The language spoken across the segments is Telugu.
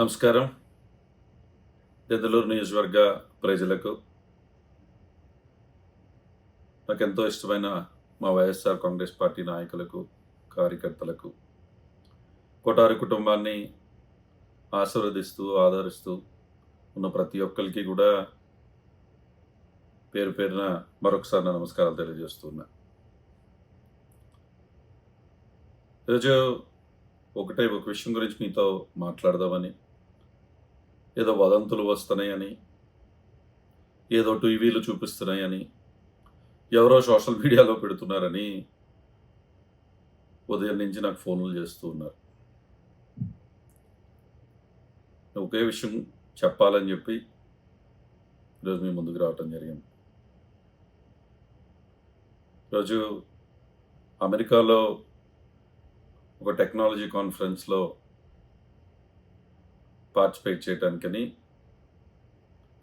నమస్కారం. దెందులూరు నియోజకవర్గ ప్రజలకు, నాకెంతో ఇష్టమైన మా వైఎస్ఆర్ కాంగ్రెస్ పార్టీ నాయకులకు, కార్యకర్తలకు, కొఠారి కుటుంబాన్ని ఆశీర్వదిస్తూ, ఆదరిస్తూ ఉన్న ప్రతి ఒక్కరికి కూడా పేరు పేరున మరొకసారి నా నమస్కారాలు తెలియజేస్తున్నా. ఈరోజు ఒక విషయం గురించి మీతో మాట్లాడదామని, ఏదో వదంతులు వస్తున్నాయని, ఏదో టీవీలు చూపిస్తున్నాయని, ఎవరో సోషల్ మీడియాలో పెడుతున్నారని ఉదయం నుంచి నాకు ఫోన్లు చేస్తూ ఉన్నారు. ఒకే విషయం చెప్పాలని చెప్పి ఈరోజు మీ ముందుకు రావటం జరిగింది. ఈరోజు అమెరికాలో ఒక టెక్నాలజీ కాన్ఫరెన్స్లో పార్టిసిపేట్ చేయడానికని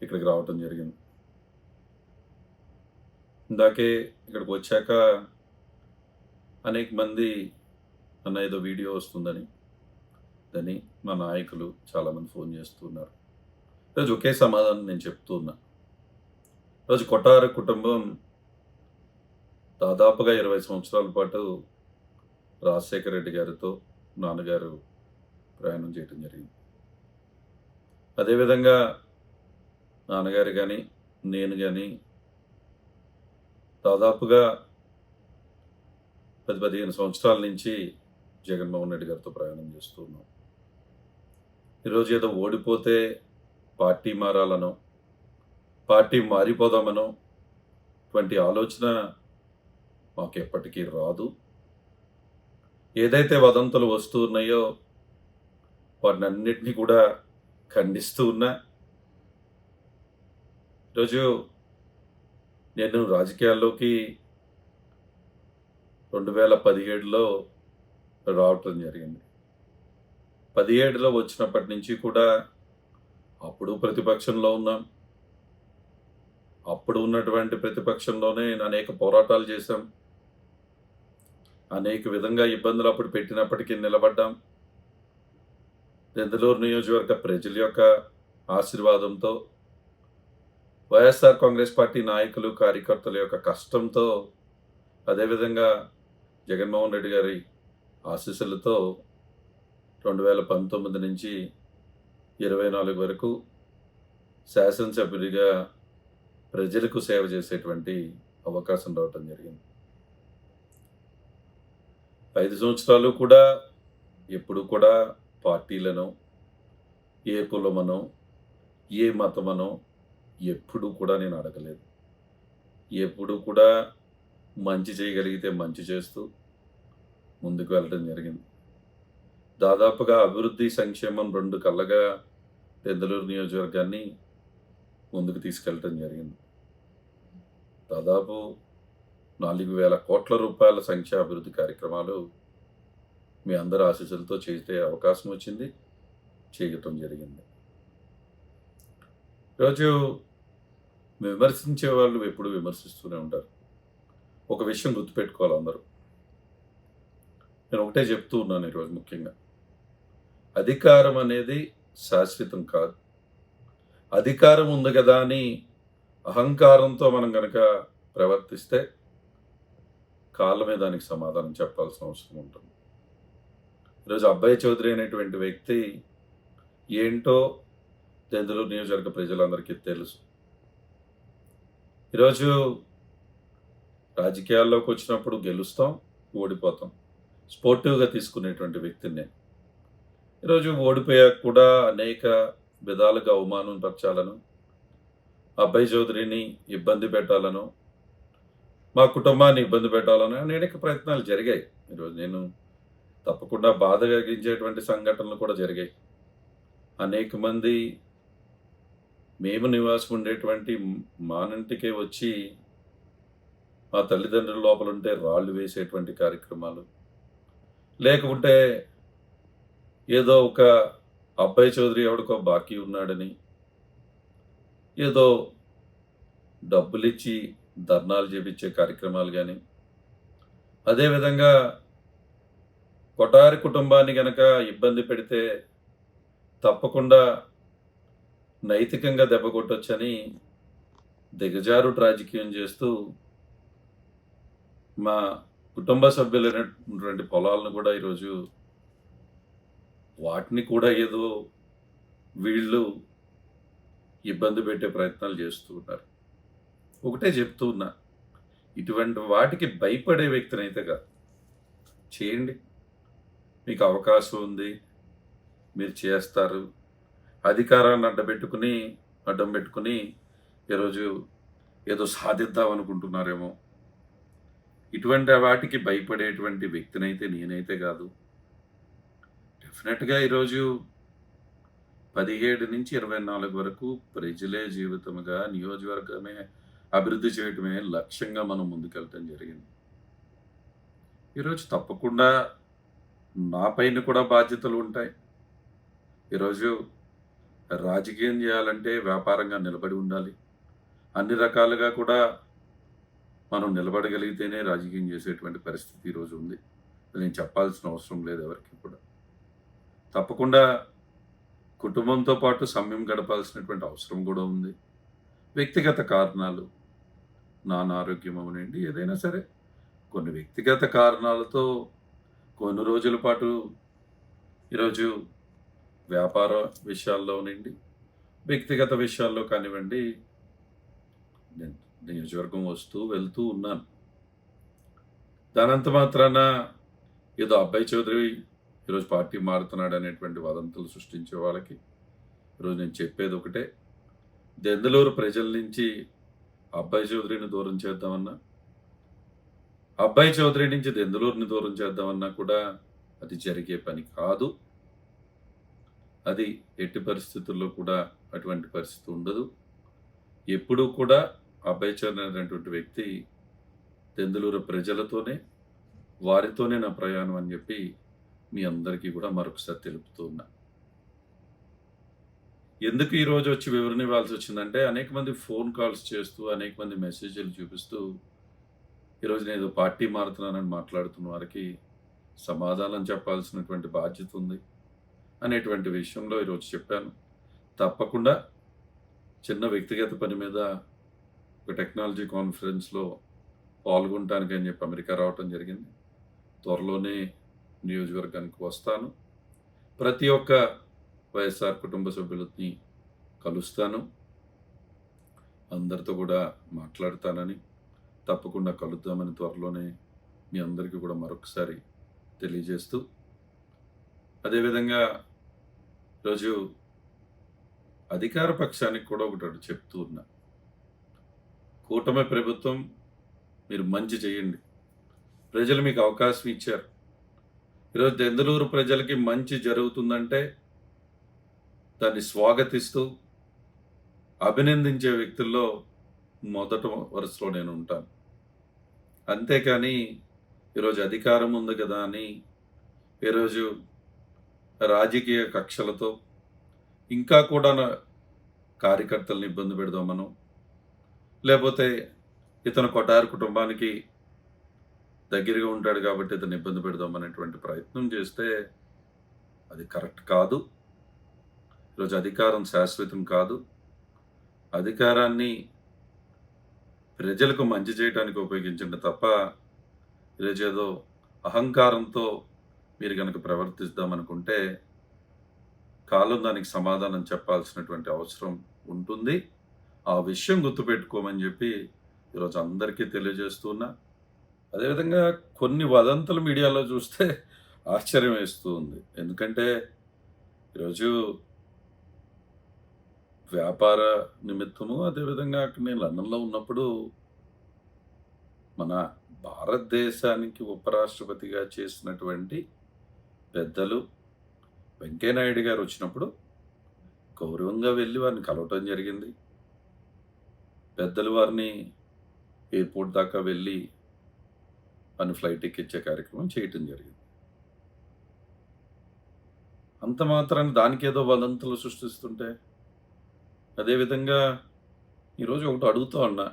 ఇక్కడికి రావటం జరిగింది. ఇందాకే ఇక్కడికి వచ్చాక అనేక మంది అన్న ఏదో వీడియో వస్తుందని మా నాయకులు చాలామంది ఫోన్ చేస్తున్నారు. ఈరోజు ఒకే సమాధానం నేను చెప్తూ ఉన్నా. ఈరోజు కొఠారి కుటుంబం దాదాపుగా 20 సంవత్సరాల పాటు రాజశేఖర రెడ్డి గారితో నాన్నగారు ప్రయాణం చేయడం జరిగింది. అదేవిధంగా నాన్నగారు కానీ నేను కానీ దాదాపుగా 10-15 సంవత్సరాల నుంచి జగన్మోహన్ రెడ్డి గారితో ప్రయాణం చేస్తూ ఉన్నాం. ఈరోజు ఏదో ఓడిపోతే పార్టీ మారాలనో, పార్టీ మారిపోదామనో ఇటువంటి ఆలోచన మాకు ఎప్పటికీ రాదు. ఏదైతే వదంతులు వస్తూ ఉన్నాయో వాటిని అన్నిటినీ కూడా ఖండిస్తూ ఉన్నా. ఈరోజు నేను రాజకీయాల్లోకి 2017లో రావటం జరిగింది. 17లో వచ్చినప్పటి నుంచి కూడా అప్పుడు ప్రతిపక్షంలో ఉన్నాం. అప్పుడు ఉన్నటువంటి ప్రతిపక్షంలోనే అనేక పోరాటాలు చేశాం. అనేక విధంగా ఇబ్బందులు అప్పుడు పెట్టినప్పటికీ నిలబడ్డాం. దెందులూరు నియోజకవర్గ ప్రజల యొక్క ఆశీర్వాదంతో, వైఎస్ఆర్ కాంగ్రెస్ పార్టీ నాయకులు, కార్యకర్తల యొక్క కష్టంతో, అదేవిధంగా జగన్మోహన్ రెడ్డి గారి ఆశీస్సులతో 2019 నుంచి 24 వరకు శాసనసభ్యుడిగా ప్రజలకు సేవ చేసేటువంటి అవకాశం రావటం జరిగింది. 5 సంవత్సరాలు కూడా ఎప్పుడు కూడా పార్టీలను, ఏ కులమనో, ఏ మతమనో ఎప్పుడు కూడా నేను అడగలేదు. ఎప్పుడు కూడా మంచి చేయగలిగితే మంచి చేస్తూ ముందుకు వెళ్ళడం జరిగింది. దాదాపుగా అభివృద్ధి, సంక్షేమం 2 కళ్ళగా దెందులూరు నియోజకవర్గాన్ని ముందుకు తీసుకెళ్ళటం జరిగింది. దాదాపు 4,000 కోట్ల రూపాయల సంఖ్య అభివృద్ధి కార్యక్రమాలు మీ అందరి ఆశీస్సులతో చేసే అవకాశం వచ్చింది, చేయటం జరిగింది. ఈరోజు విమర్శించే వాళ్ళు ఎప్పుడు విమర్శిస్తూనే ఉంటారు. ఒక విషయం గుర్తుపెట్టుకోవాలి అందరూ. నేను ఒకటే చెప్తూ ఉన్నాను ఈరోజు ముఖ్యంగా. అధికారం అనేది శాశ్వతం కాదు. అధికారం ఉంది కదా అని అహంకారంతో మనం కనుక ప్రవర్తిస్తే కాలమే దానికి సమాధానం చెప్పాల్సిన అవసరం ఉంటుంది. ఈరోజు అబ్బాయి చౌదరి అనేటువంటి వ్యక్తి ఏంటో దెందులూరు నియోజకవర్గ ప్రజలందరికీ తెలుసు. ఈరోజు రాజకీయాల్లోకి వచ్చినప్పుడు గెలుస్తాం, ఓడిపోతాం. స్పోర్టివ్గా తీసుకునేటువంటి వ్యక్తిని నేను. ఈరోజు ఓడిపోయాక కూడా అనేక విధాలుగా అవమానం పరచాలను, అబ్బాయి చౌదరిని ఇబ్బంది పెట్టాలను, మా కుటుంబాన్ని ఇబ్బంది పెట్టాలని అనేక ప్రయత్నాలు జరిగాయి. ఈరోజు నేను తప్పకుండా బాధ కలిగించేటువంటి సంఘటనలు కూడా జరిగాయి. అనేక మంది మేము నివాసం ఉండేటువంటి మానింటికే వచ్చి మా తల్లిదండ్రుల లోపల ఉంటే రాళ్ళు వేసేటువంటి కార్యక్రమాలు, లేకుంటే ఏదో ఒక అబ్బాయి చౌదరి ఎవడికో బాకీ ఉన్నాడని ఏదో డబ్బులిచ్చి ధర్నాలు చేపించే కార్యక్రమాలు కానీ, అదేవిధంగా కొఠారి కుటుంబాన్ని గనక ఇబ్బంది పెడితే తప్పకుండా నైతికంగా దెబ్బ కొట్టొచ్చని దిగజారుడు రాజకీయం చేస్తూ మా కుటుంబ సభ్యులైనటువంటి పొలాలను కూడా ఈరోజు వాటిని కూడా ఏదో వీళ్ళు ఇబ్బంది పెట్టే ప్రయత్నాలు చేస్తూ ఉన్నారు. ఒకటే చెప్తూ ఉన్నా, ఇటువంటి వాటికి భయపడే వ్యక్తినైతే కాదు. చేయండి. మీకు అవకాశం ఉంది. మీరు చేస్తారు. అధికారాన్ని అడ్డం పెట్టుకుని ఈరోజు ఏదో సాధిద్దాం అనుకుంటున్నారేమో. ఇటువంటి వాటికి భయపడేటువంటి వ్యక్తినైతే నేనైతే కాదు. డెఫినెట్‌గా ఈరోజు 17-24 వరకు ప్రజలే జీవితముగా నియోజకవర్గమే అభివృద్ధి చేయటమే లక్ష్యంగా మనం ముందుకెళ్ళటం జరిగింది. ఈరోజు తప్పకుండా నా పైన కూడా బాధ్యతలు ఉంటాయి. ఈరోజు రాజకీయం చేయాలంటే వ్యాపారంగా నిలబడి ఉండాలి. అన్ని రకాలుగా కూడా మనం నిలబడగలిగితేనే రాజకీయం చేసేటువంటి పరిస్థితి ఈరోజు ఉంది. నేను చెప్పాల్సిన అవసరం లేదు ఎవరికీ కూడా. తప్పకుండా కుటుంబంతో పాటు సమయం గడపాల్సినటువంటి అవసరం కూడా ఉంది. వ్యక్తిగత కారణాలు, అనారోగ్యం అవనండి, ఏదైనా సరే కొన్ని వ్యక్తిగత కారణాలతో కొన్ని రోజుల పాటు ఈరోజు వ్యాపార విషయాల్లోనండి, వ్యక్తిగత విషయాల్లో కానివ్వండి, నేను నియోజకవర్గం వస్తూ వెళ్తూ ఉన్నాను. దానంత మాత్రాన ఏదో అబ్బాయి చౌదరి ఈరోజు పార్టీ మారుతున్నాడు అనేటువంటి వదంతులు సృష్టించే వాళ్ళకి ఈరోజు నేను చెప్పేది ఒకటే, దెందులూరు ప్రజల నుంచి అబ్బాయి చౌదరిని దూరం చేద్దామన్నా, అబ్బాయి చౌదరి నుంచి దెందులూరుని దూరం చేద్దామన్నా కూడా అది జరిగే పని కాదు. అది ఎట్టి పరిస్థితుల్లో కూడా అటువంటి పరిస్థితి ఉండదు. ఎప్పుడూ కూడా అబ్బాయి చౌదరి అనేటువంటి వ్యక్తి దెందులూరు ప్రజలతోనే, వారితోనే నా ప్రయాణం అని చెప్పి మీ అందరికీ కూడా మరొకసారి తెలుపుతూ ఉన్నా. ఎందుకు ఈరోజు వచ్చి వివరణ ఇవ్వాల్సి వచ్చిందంటే, అనేక మంది ఫోన్ కాల్స్ చేస్తూ, అనేక మంది మెసేజ్లు చూపిస్తూ, ఈరోజు నేను పార్టీ మారుతున్నానని మాట్లాడుతున్న వారికి సమాధానం చెప్పాల్సినటువంటి బాధ్యత ఉంది అనేటువంటి విషయంలో ఈరోజు చెప్పాను. తప్పకుండా చిన్న వ్యక్తిగత పని మీద ఒక టెక్నాలజీ కాన్ఫరెన్స్లో పాల్గొనటానికి అని చెప్పి అమెరికా రావటం జరిగింది. త్వరలోనే నియోజకవర్గానికి వస్తాను. ప్రతి ఒక్క వైఎస్ఆర్ కుటుంబ సభ్యులని కలుస్తాను. అందరితో కూడా మాట్లాడతానని, తప్పకుండా కలుద్దామని త్వరలోనే మీ అందరికీ కూడా మరొకసారి తెలియజేస్తూ, అదేవిధంగా ఈరోజు అధికార పక్షానికి కూడా ఒకటి చెప్తూ ఉన్నా. కూటమి ప్రభుత్వం, మీరు మంచి చేయండి. ప్రజలు మీకు అవకాశం ఇచ్చారు. ఈరోజు దెందులూరు ప్రజలకి మంచి జరుగుతుందంటే దాన్ని స్వాగతిస్తూ అభినందించే వ్యక్తుల్లో మొదట వరుసలో నేను ఉంటాను. అంతేకాని ఈరోజు అధికారం ఉంది కదా అని ఈరోజు రాజకీయ కక్షలతో ఇంకా కూడా కార్యకర్తలను ఇబ్బంది పెడదామనో, లేకపోతే ఇతను కొటారు కుటుంబానికి దగ్గరగా ఉంటాడు కాబట్టి ఇతను ఇబ్బంది పెడదామనేటువంటి ప్రయత్నం చేస్తే అది కరెక్ట్ కాదు. ఈరోజు అధికారం శాశ్వతం కాదు. అధికారాన్ని ప్రజలకు మంచి చేయడానికి ఉపయోగించండి తప్ప, ఈరోజు ఏదో అహంకారంతో మీరు కనుక ప్రవర్తిద్దామనుకుంటే కాలం దానికి సమాధానం చెప్పాల్సినటువంటి అవసరం ఉంటుంది. ఆ విషయం గుర్తుపెట్టుకోమని చెప్పి ఈరోజు అందరికీ తెలియజేస్తున్నా. అదేవిధంగా కొన్ని వదంతులు మీడియాలో చూస్తే ఆశ్చర్యం వేస్తూ ఉంది. ఎందుకంటే ఈరోజు వ్యాపార నిమిత్తము, అదేవిధంగా అక్కడ నేను లండన్లో ఉన్నప్పుడు మన భారతదేశానికి ఉపరాష్ట్రపతిగా చేసినటువంటి పెద్దలు వెంకయ్యనాయుడు గారు వచ్చినప్పుడు గౌరవంగా వెళ్ళి వారిని కలవటం జరిగింది. పెద్దలు వారిని ఎయిర్పోర్ట్ దాకా వెళ్ళి వారిని ఫ్లైట్ ఎక్కించే కార్యక్రమం చేయటం జరిగింది. అంత మాత్రాన్ని దానికేదో వదంతులు సృష్టిస్తుంటే, అదేవిధంగా ఈరోజు ఒకటి అడుగుతూ ఉన్నా.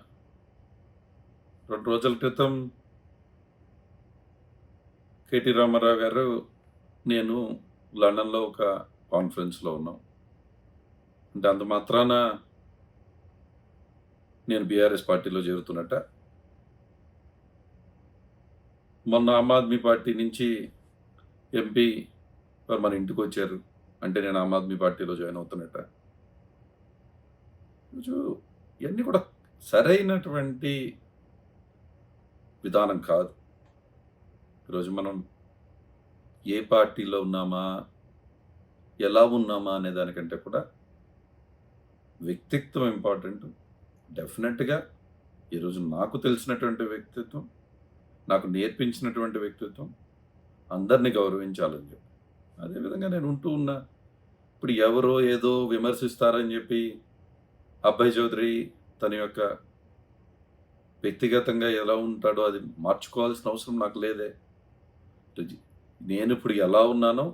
2 రోజుల క్రితం కేటీ రామారావు గారు, నేను లండన్లో ఒక కాన్ఫరెన్స్‌లో ఉన్నాం. అంటే అంత మాత్రాన నేను బీఆర్ఎస్ పార్టీలో చేరుతున్నట్టా? మొన్న ఆమ్ ఆద్మీ పార్టీ నుంచి ఎంపీ మన ఇంటికొచ్చారు. అంటే నేను ఆమ్ ఆద్మీ పార్టీలో జాయిన్ అవుతున్నట్టా? కొంచెం ఇయన్నీ కూడా సరైనటువంటి విధానం కాదు. ఈరోజు మనం ఏ పార్టీలో ఉన్నామా, ఎలా ఉన్నామా అనే దానికంటే కూడా వ్యక్తిత్వం ఇంపార్టెంట్. డెఫినెట్‌గా ఈరోజు నాకు తెలిసినటువంటి వ్యక్తిత్వం, నాకు నేర్పించినటువంటి వ్యక్తిత్వం అందరిని గౌరవించాలని చెప్పి. అదేవిధంగా నేను ఉంటూ ఉన్నా. ఇప్పుడు ఎవరో ఏదో విమర్శిస్తారని చెప్పి అభయ్ చౌదరి తన యొక్క వ్యక్తిగతంగా ఎలా ఉంటాడో అది మార్చుకోవాల్సిన అవసరం నాకు లేదే. నేనిప్పుడు ఎలా ఉన్నానో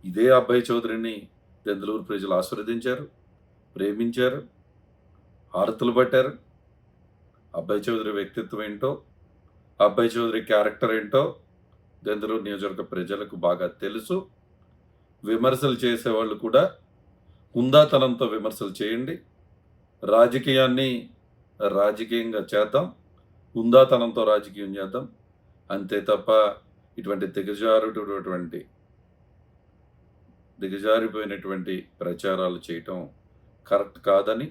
ఇదే అభయ్ చౌదరిని దెందులూరు ప్రజలు ఆశీర్వదించారు, ప్రేమించారు, హారతులు పట్టారు. అభయ్ చౌదరి వ్యక్తిత్వం ఏంటో, అభయ్ చౌదరి క్యారెక్టర్ ఏంటో దెందులూరు నియోజకవర్గ ప్రజలకు బాగా తెలుసు. విమర్శలు చేసేవాళ్ళు కూడా హుందాతనంతో విమర్శలు చేయండి. రాజకీయాన్ని రాజకీయంగా చేద్దాం. హుందాతనంతో రాజకీయం చేద్దాం. అంతే తప్ప ఇటువంటి దిగజారిపోయినటువంటి ప్రచారాలు చేయటం కరెక్ట్ కాదని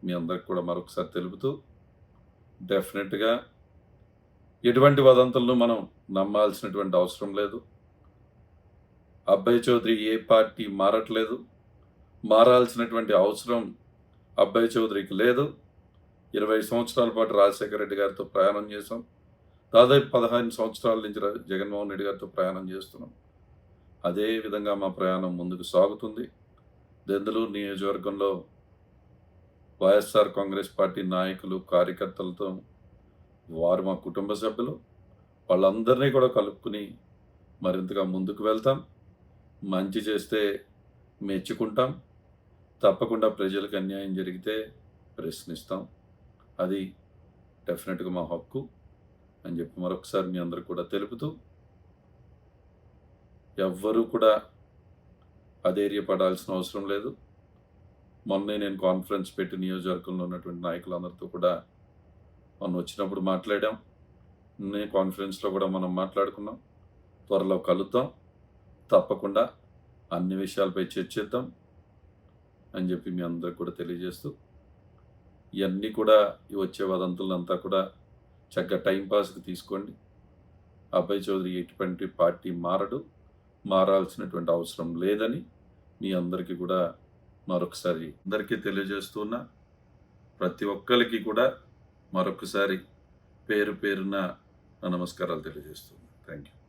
మీ అందరికి కూడా మరొకసారి తెలుపుతూ, డెఫినెట్‌గా ఎటువంటి వదంతులను మనం నమ్మాల్సినటువంటి అవసరం లేదు. అభయ్ చౌదరి ఏ పార్టీ మారట్లేదు. మారాల్సినటువంటి అవసరం అభయ్ చౌదరికి లేదు. 20 సంవత్సరాల పాటు రాజశేఖర రెడ్డి గారితో ప్రయాణం చేశాం. దాదాపు 15 సంవత్సరాల నుంచి జగన్మోహన్ రెడ్డి గారితో ప్రయాణం చేస్తున్నాం. అదే విధంగా మా ప్రయాణం ముందుకు సాగుతుంది. దెందులూరు నియోజకవర్గంలో వైఎస్ఆర్ కాంగ్రెస్ పార్టీ నాయకులు, కార్యకర్తలతో వారు మా కుటుంబ సభ్యులు. వాళ్ళందరినీ కూడా కలుపుకొని మరింతగా ముందుకు వెళ్తాం. మంచి చేస్తే మెచ్చుకుంటాం. తప్పకుండా ప్రజలకు అన్యాయం జరిగితే ప్రశ్నిస్తాం. అది డెఫినెట్‌గా మా హక్కు అని చెప్పి మరొకసారి మీ అందరికి కూడా తెలుపుతూ, ఎవ్వరూ కూడా అధైర్యపడాల్సిన అవసరం లేదు. మొన్నే నేను కాన్ఫరెన్స్ పెట్టి నియోజకవర్గంలో ఉన్నటువంటి నాయకులందరితో కూడా మొన్న వచ్చినప్పుడు మాట్లాడాం. కాన్ఫరెన్స్‌లో కూడా మనం మాట్లాడుకున్నాం. త్వరలో కలుద్దాం. తప్పకుండా అన్ని విషయాలపై చర్చిద్దాం అని చెప్పి మీ అందరికి కూడా తెలియజేస్తూ, ఇవన్నీ కూడా ఈ వచ్చే వదంతులంతా కూడా చక్కగా టైంపాస్‌కి తీసుకోండి. అభయ్ చౌదరి ఎటువంటి పార్టీ మారడు. మారాల్సినటువంటి అవసరం లేదని మీ అందరికీ కూడా మరొకసారి అందరికీ తెలియజేస్తూ ఉన్నా. ప్రతి ఒక్కరికి కూడా మరొకసారి పేరు పేరున నా నమస్కారాలు తెలియజేస్తున్నాను. Thank you.